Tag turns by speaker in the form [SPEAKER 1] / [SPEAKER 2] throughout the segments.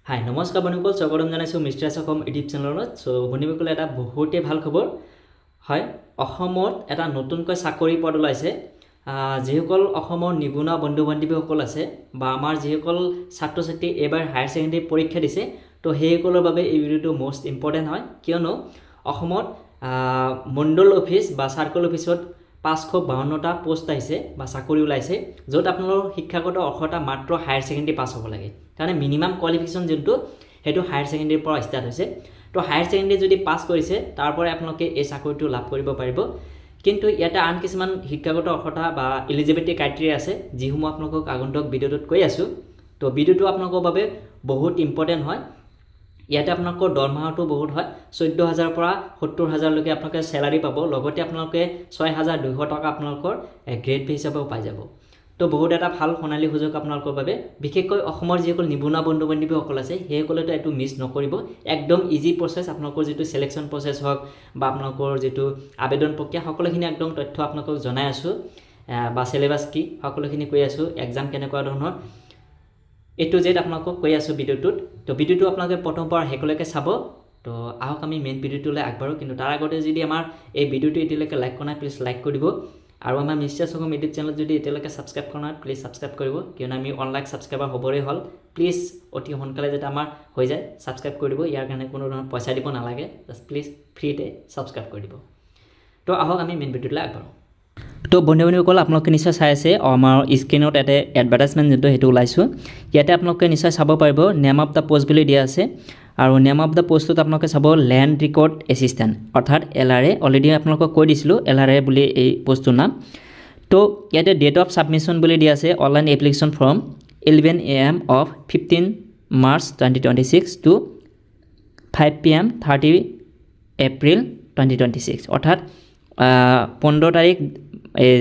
[SPEAKER 1] হাই নমস্কাৰ বন্ধুসকল স্বাগতম জনাইছোঁ মিষ্টাৰ অসম ইউটিউব চেনেলত বন্ধুসকল এটা বহুতেই ভাল খবৰ হয় অসমত এটা নতুনকৈ চাকৰি পদ ওলাইছে যিসকল অসমৰ নিবনুৱা বন্ধু বান্ধৱীসকল আছে বা আমাৰ যিসকল ছাত্ৰ ছাত্ৰী এবাৰ হায়াৰ ছেকেণ্ডাৰী পৰীক্ষা দিছে তো সেইসকলৰ বাবে এই ভিডিঅ'টো মোষ্ট ইম্পৰ্টেণ্ট হয় কিয়নো অসমত মণ্ডল অফিচ বা চাৰ্কল অফিচত 552টা পোষ্ট আহিছে বা চাকৰি ওলাইছে য'ত আপোনালোকৰ শিক্ষাগত অৰ্হতা মাত্ৰ হায়াৰ ছেকেণ্ডাৰী পাছ হ'ব লাগে কাৰণে মিনিমাম কোৱালিফিকেশ্যন যোনটো সেইটো হায়াৰ ছেকেণ্ডাৰীৰ পৰা ষ্টাৰ্ট হৈছে তো হায়াৰ ছেকেণ্ডাৰী যদি পাছ কৰিছে তাৰ পৰা আপোনালোকে এই চাকৰিটো লাভ কৰিব পাৰিব কিন্তু ইয়াতে আন কিছুমান শিক্ষাগত অৰ্হতা বা এলিজিবিলিটি ক্ৰাইটেৰিয়া আছে যিসমূহ আপোনালোকক আগন্তুক ভিডিঅ'টোত কৈ আছোঁ তো ভিডিঅ'টো আপোনালোকৰ বাবে বহুত ইম্পৰ্টেণ্ট হয় ইয়াতে আপোনালোকৰ দৰমহাটো বহুত হয় 14000 পৰা 70000 লৈকে আপোনালোকে স্যালাৰি পাব লগতে আপোনালোকে 6200 টকা আপোনালোকৰ গ্ৰেড পে হিচাপেও পাই যাব তো বহুত এটা ভাল সোণালী সুযোগ আপোনালোকৰ বাবে বিশেষকৈ অসমৰ যিসকল নিবনুৱা বন্ধু বান্ধৱীসকল আছে সেইসকলেতো এইটো মিছ নকৰিব একদম ইজি প্ৰচেছ আপোনালোকৰ যিটো সিলেকশ্যন প্ৰচেছ হওক বা আপোনালোকৰ যিটো আবেদন প্ৰক্ৰিয়া সকলোখিনি একদম তথ্য আপোনালোকক জনাই আছোঁ বা সিলেবাস কি সকলোখিনি কৈ আছোঁ এক্সাম কেনেকুৱা ধৰণৰ এটো জেড আপোনালোকক কৈ আছোঁ ভিডিঅ'টোত তো ভিডিঅ'টো আপোনালোকে প্ৰথম পৰা শেষলৈকে চাব তো আহক আমি মেইন ভিডিঅ'টোলৈ আগবাঢ়ো কিন্তু তাৰ আগতে যদি আমাৰ এই ভিডিঅ'টো এতিয়ালৈকে লাইক কৰা নাই প্লিজ লাইক কৰি দিব আৰু আমাৰ মিষ্টাৰ অসম ইউটিউব চেনেলত যদি এতিয়ালৈকে ছাবস্ক্ৰাইব কৰা নাই প্লিজ ছাবস্ক্ৰাইব কৰিব কিয়নো আমি অনলাইন ছাবস্ক্ৰাইবাৰ হ'বৰেই হ'ল প্লিজ অতি সোনকালে যাতে আমাৰ হৈ যায় ছাবস্ক্ৰাইব কৰি দিব ইয়াৰ কাৰণে কোনো ধৰণৰ পইচা দিব নালাগে জাষ্ট প্লিজ ফ্ৰীতে ছাবস্ক্ৰাইব কৰি দিব তো আহক আমি মেইন ভিডিঅ'টোলৈ আগবাঢ়ো তো বন্ধুসকল আপোনালোকে নিশ্চয় চাই আছে আমাৰ স্ক্ৰীনত এটা এডভাৰটাইজমেণ্ট যোনটো সেইটো ওলাইছোঁ ইয়াতে আপোনালোকে নিশ্চয় চাব পাৰিব নেম অফ দ্য পোষ্ট বুলি দিয়া আছে আৰু নেম অফ দ্য পোষ্টত আপোনালোকে চাব লেণ্ড ৰেকৰ্ড এছিষ্টেণ্ট অৰ্থাৎ LRA অলৰেডি আপোনালোকক কৈ দিছিলোঁ LRA বুলি এই পোষ্টটোৰ নাম তো ইয়াতে ডেট অফ ছাবমিশ্যন বুলি দিয়া আছে online application form 11 AM of 15 March 2026 to 5 PM 30 April 2026 অৰ্থাৎ 15 তাৰিখ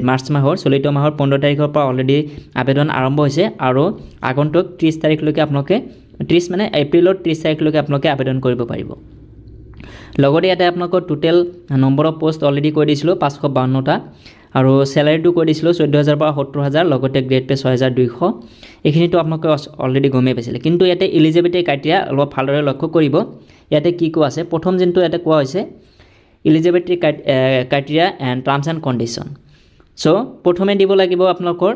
[SPEAKER 1] মাৰ্চ মাহৰ চলিত মাহৰ 15 তাৰিখৰ পৰা অলৰেডি আবেদন আৰম্ভ হৈছে আৰু আগন্তুক 30 তাৰিখলৈকে আপোনালোকে 30 মানে এপ্ৰিলৰ 30 তাৰিখলৈকে আপোনালোকে আবেদন কৰিব পাৰিব লগতে ইয়াতে আপোনালোকৰ total number of post already কৈ দিছিলোঁ 552টা আৰু স্যালাৰিটো কৈ দিছিলোঁ 14000 পৰা 70000 লগতে গ্ৰেড পে 6200 এইখিনিতো আপোনালোকে অলৰেডি গমেই পাইছিলে কিন্তু ইয়াতে এলিজিবিলিটি ক্ৰাইটেৰিয়া অলপ ভালদৰে লক্ষ্য কৰিব ইয়াতে কি কোৱা আছে প্ৰথম যোনটো ইয়াতে কোৱা হৈছে eligibility criteria and terms and condition so প্ৰথমে দিব লাগিব আপোনালোকৰ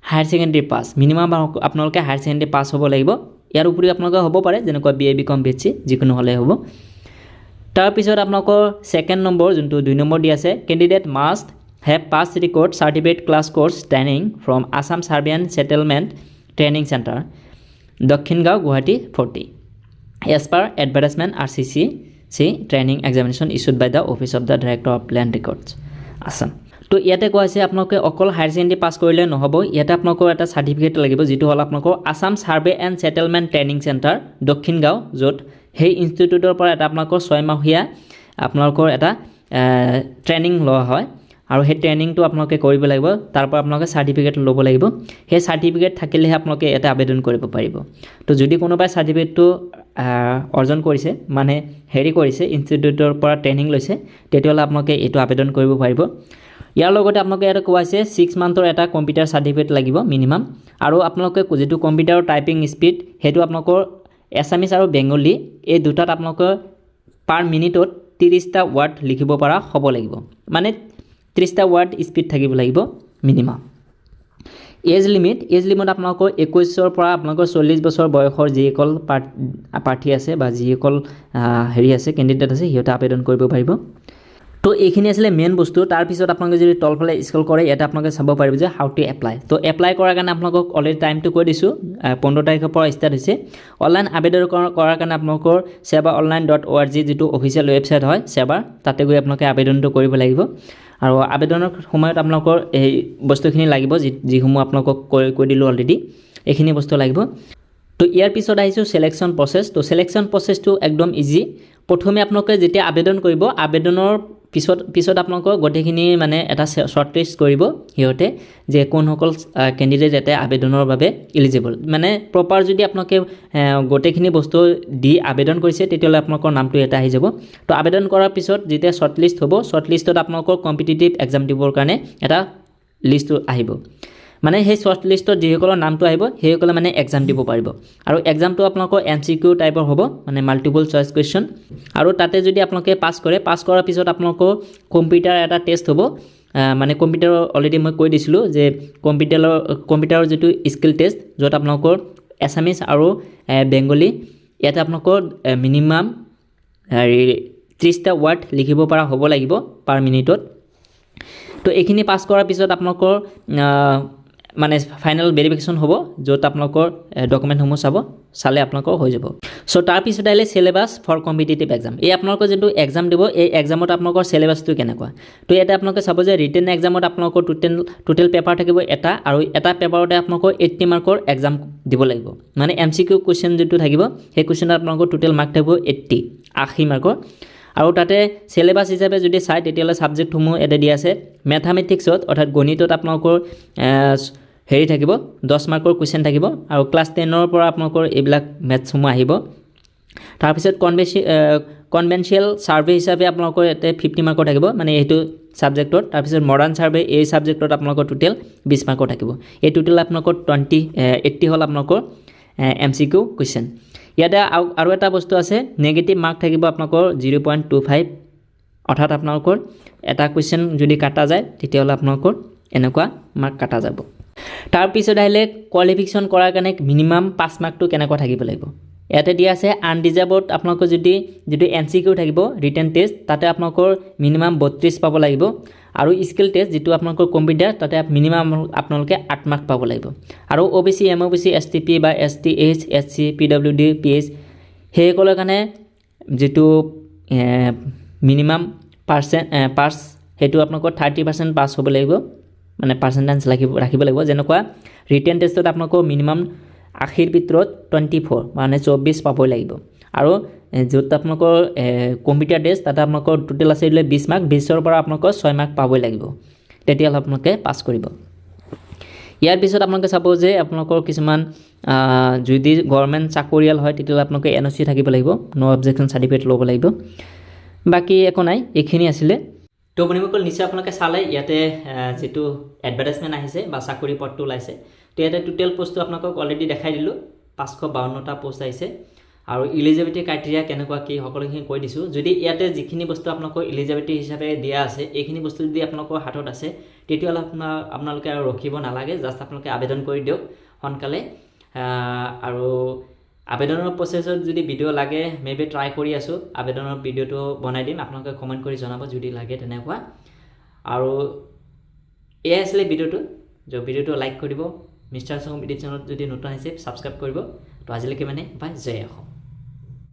[SPEAKER 1] হায়াৰ ছেকেণ্ডাৰী পাছ মিনিমাম আপোনালোকে হায়াৰ ছেকেণ্ডাৰী পাছ হ'ব লাগিব ইয়াৰ উপৰি আপোনালোকৰ হ'ব পাৰে যেনেকুৱা BA BCom BSc যিকোনো হ'লে হ'ব তাৰপিছত আপোনালোকৰ ছেকেণ্ড নম্বৰ যোনটো 2 নম্বৰ দি আছে candidate must have pass record certificate class course training from Assam survey and settlement training centre Dakshingaon Guwahati 40 as per advertisement RCC training examination issued by the office of the director of land records Assam তো ইয়াতে কোৱা হৈছে আপোনালোকে অকল হায়াৰ ছেকেণ্ডাৰী পাছ কৰিলে নহ'ব ইয়াতে আপোনালোকৰ এটা চাৰ্টিফিকেট লাগিব যিটো হ'ল আপোনালোকৰ Assam survey and settlement training centre Dakshingaon য'ত সেই ইনষ্টিটিউটৰ পৰা এটা আপোনালোকৰ 6 মাহীয়া আপোনালোকৰ এটা ট্ৰেইনিং লোৱা হয় আৰু সেই ট্ৰেইনিংটো আপোনালোকে কৰিব লাগিব তাৰ পৰা আপোনালোকে চাৰ্টিফিকেট ল'ব লাগিব সেই চাৰ্টিফিকেট থাকিলেহে আপোনালোকে এটা আবেদন কৰিব পাৰিব তো যদি কোনোবাই চাৰ্টিফিকেটটো অৰ্জন কৰিছে মানে হেৰি কৰিছে ইনষ্টিটিউটৰ পৰা ট্ৰেইনিং লৈছে তেতিয়াহ'লে আপোনালোকে এইটো আবেদন কৰিব পাৰিব ইয়াৰ লগতে আপোনালোকে এটা কোৱা আছে 6 মান্থৰ এটা কম্পিউটাৰ চাৰ্টিফিকেট লাগিব মিনিমাম আৰু আপোনালোকে যিটো কম্পিউটাৰৰ টাইপিং স্পীড সেইটো আপোনালোকৰ এছামিজ আৰু বেংগলী এই দুটাত আপোনালোকৰ পাৰ মিনিটত 30টা ৱাৰ্ড লিখিব পৰা হ'ব লাগিব মানে 30টা ৱাৰ্ড স্পীড থাকিব লাগিব মিনিমাম এজ লিমিট আপোনালোকৰ 21ৰ পৰা আপোনালোকৰ 40 বছৰ বয়সৰ যিসকল প্ৰাৰ্থী আছে বা যিসকল হেৰি আছে কেণ্ডিডেট আছে সিহঁতে আবেদন কৰিব পাৰিব তো এইখিনি আছিলে মেইন বস্তু তাৰপিছত আপোনালোকে যদি তলফালে স্ক্ৰল কৰে ইয়াতে আপোনালোকে চাব পাৰিব যে হাউ টু এপ্লাই তো এপ্লাই কৰাৰ কাৰণে আপোনালোকক অলৰেডি টাইমটো কৈ দিছোঁ 15 তাৰিখৰ পৰা ষ্টাৰ্ট হৈছে অনলাইন আবেদন কৰাৰ কাৰণে আপোনালোকৰ sevaonline.org যিটো অফিচিয়েল ৱেবছাইট হয় সেৱাৰ তাতে গৈ আপোনালোকে আবেদনটো কৰিব লাগিব আৰু আবেদনৰ সময়ত আপোনালোকৰ এই বস্তুখিনি লাগিব যিসমূহ আপোনালোকক কৈ দিলোঁ অলৰেডি এইখিনি বস্তু লাগিব তো ইয়াৰ পিছত আহিছোঁ সিলেকশ্যন প্ৰচেছ তো সিলেকশ্যন প্ৰচেছটো একদম ইজি প্ৰথমে আপোনালোকে যেতিয়া আবেদন কৰিব আবেদনৰ পিছত আপোনালোকৰ গোটেইখিনি মানে এটা শৰ্টলিষ্ট কৰিব সিহঁতে যে কোনসকল কেণ্ডিডেট এটা আবেদনৰ বাবে এলিজিবল মানে প্ৰপাৰ যদি আপোনালোকে গোটেইখিনি বস্তু দি আবেদন কৰিছে তেতিয়াহ'লে আপোনালোকৰ নামটো এটা আহি যাব তো আবেদন কৰাৰ পিছত যেতিয়া শৰ্টলিষ্ট হ'ব শৰ্টলিষ্টত আপোনালোকৰ কম্পিটিটিভ এক্সাম দিবৰ কাৰণে এটা লিষ্ট আহিব মানে সেই শ্বৰ্ট লিষ্টত যিসকলৰ নামটো আহিব সেইসকলে মানে এক্সাম দিব পাৰিব আৰু এক্সামটো আপোনালোকৰ MCQ টাইপৰ হ'ব মানে মাল্টিপল চইচ কুৱেশ্যন আৰু তাতে যদি আপোনালোকে পাছ কৰাৰ পিছত আপোনালোকৰ কম্পিউটাৰ এটা টেষ্ট হ'ব মানে কম্পিউটাৰ অলৰেডি মই কৈ দিছিলোঁ যে কম্পিউটাৰৰ যিটো স্কিল টেষ্ট য'ত আপোনালোকৰ এছামিছ আৰু বেংগলী ইয়াতে আপোনালোকৰ মিনিমাম 30টা ৱাৰ্ড লিখিব পৰা হ'ব লাগিব পাৰ মিনিটত তো এইখিনি পাছ কৰাৰ পিছত আপোনালোকৰ মানে ফাইনেল ভেৰিফিকেশ্যন হ'ব য'ত আপোনালোকৰ ডকুমেণ্টসমূহ চালে আপোনালোকৰ হৈ যাব সো তাৰপিছত আহিলে চিলেবাছ ফৰ কম্পিটিটিভ এক্সাম এই আপোনালোকৰ যোনটো এক্সাম দিব এই এক্সামত আপোনালোকৰ চিলেবাছটো কেনেকুৱা তো ইয়াতে আপোনালোকে চাব যে ৰিটেন এক্সামত আপোনালোকৰ টোটেল পেপাৰ থাকিব এটা আৰু এটা পেপাৰতে আপোনালোকৰ 80 মাৰ্কৰ এক্সাম দিব লাগিব মানে MCQ কুৱেশ্যন যিটো থাকিব সেই কুৱেশ্যনত আপোনালোকৰ টোটেল মাৰ্ক থাকিব 80 মাৰ্কৰ আৰু তাতে চিলেবাছ হিচাপে যদি চাই তেতিয়ালে সাবজেক্টসমূহ এতে দিয়া আছে ম্যাথমেটিক্সত অৰ্থাৎ গণিতত আপোনালোকৰ হেৰি থাকিব 10 মাৰ্কৰ কুৱেশ্যন থাকিব আৰু ক্লাছ 10 ৰ পৰা আপোনালোকৰ এইবিলাক মেথছসমূহ আহিব তাৰ পিছত কনভেনশনাল সাৰ্ভে হিচাপে আপোনালোকৰ এতে 50 মাৰ্কৰ থাকিব মানে এইটো সাবজেক্টত তাৰ পিছত মডাৰ্ন সাৰ্ভে এই সাবজেক্টত আপোনালোকৰ টোটেল 20 মাৰ্কৰ থাকিব এই টোটেল আপোনালোকৰ 80 হল আপোনালোকৰ MCQ কুৱেশ্যন ইয়াতে আৰু এটা বস্তু আছে নেগেটিভ মাৰ্ক থাকিব আপোনালোকৰ 0.25 অৰ্থাৎ আপোনালোকৰ এটা কুৱেশ্যন যদি কাটা যায় তেতিয়াহ'লে আপোনালোকৰ এনেকুৱা মাৰ্ক কাটা যাব তাৰ পিছত আহিলে কোৱালিফিকেশ্যন কৰাৰ কাৰণে মিনিমাম 5 মাৰ্কটো কেনেকুৱা থাকিব লাগিব ইয়াতে দিয়া আছে আনডিজাৰ্ভড আপোনালোকৰ যদি MCQ থাকিব ৰিটেন টেষ্ট তাতে আপোনালোকৰ মিনিমাম 32 পাব লাগিব আৰু স্কিল টেষ্ট যেটো আপোনালোকৰ কম্পিউটাৰ তাতে মিনিমাম আপোনালোকে 8 মাৰ্ক পাব লাগিব আৰু OBC MOBC STP বা STH SC PWD PS হেসকলৰ কাৰণে যেটো মিনিমাম পাছ হেতু আপোনালোকৰ 30% পাছ হ'ব লাগিব মানে পাৰ্চেন্টেজ ৰাখিব লাগিব যেনেকুৱা ৰিটেন টেষ্টত আপোনালোকৰ মিনিমাম 80 ৰ ভিতৰত 24 মানে 24 পাবই লাগিব আৰু য'ত আপোনালোকৰ কম্পিউটাৰ টেষ্ট তাতে আপোনালোকৰ টোটেল আছে 20 মাৰ্ক 20 ৰ পৰা আপোনালোকৰ 6 মাৰ্ক পাবই লাগিব তেতিয়াহ'লে আপোনালোকে পাছ কৰিব ইয়াৰ পিছত আপোনালোকে চাব যে আপোনালোকৰ কিছুমান যদি গভৰ্ণমেণ্ট চাকৰিয়াল হয় তেতিয়াহ'লে আপোনালোকে NOC থাকিব লাগিব নো অবজেকশন সাৰ্টিফিকেট ল'ব লাগিব বাকি একো নাই এইখিনি আছিল তো বন্ধুসকল নিশ্চয় আপোনালোকে চালে ইয়াতে যেটো এডভাৰটাইজমেন্ট আহিছে বা চাকৰি পদটো ওলাইছে তো ইয়াতে টোটেল পোষ্টটো আপোনালোকক অলৰেডি দেখাই দিলো 552টা পোষ্ট আহিছে আৰু এলিজিবিলিটি ক্ৰাইটেৰিয়া কেনেকুৱা কি সকলোখিনি কৈ দিছো যদি ইয়াতে যিখিনি বস্তু আপোনালোকৰ এলিজিবিলিটি হিচাপে দিয়া আছে এইখিনি বস্তু যদি আপোনালোকৰ হাতত আছে তেতিয়াহ'লে আপোনালোকে আৰু ৰখিব নালাগে জাস্ট আপোনালোকে আবেদন কৰি দিয়ক সোনকালে আৰু আবেদনৰ প্ৰসেছত যদি ভিডিও লাগে মেবি ট্ৰাই কৰি আছো আবেদনৰ ভিডিওটো বনাই দিম আপোনালোকে কমেন্ট কৰি জনাব যদি লাগে তেনেকুৱা আৰু এই আসলে ভিডিওটো যে ভিডিওটো লাইক কৰিব মিষ্টাৰ সং ইউটিউব চেনেলত যদি নতুন আছে সাবস্ক্ৰাইব কৰিব তো আজিলৈকে মানে বাই জয় অসম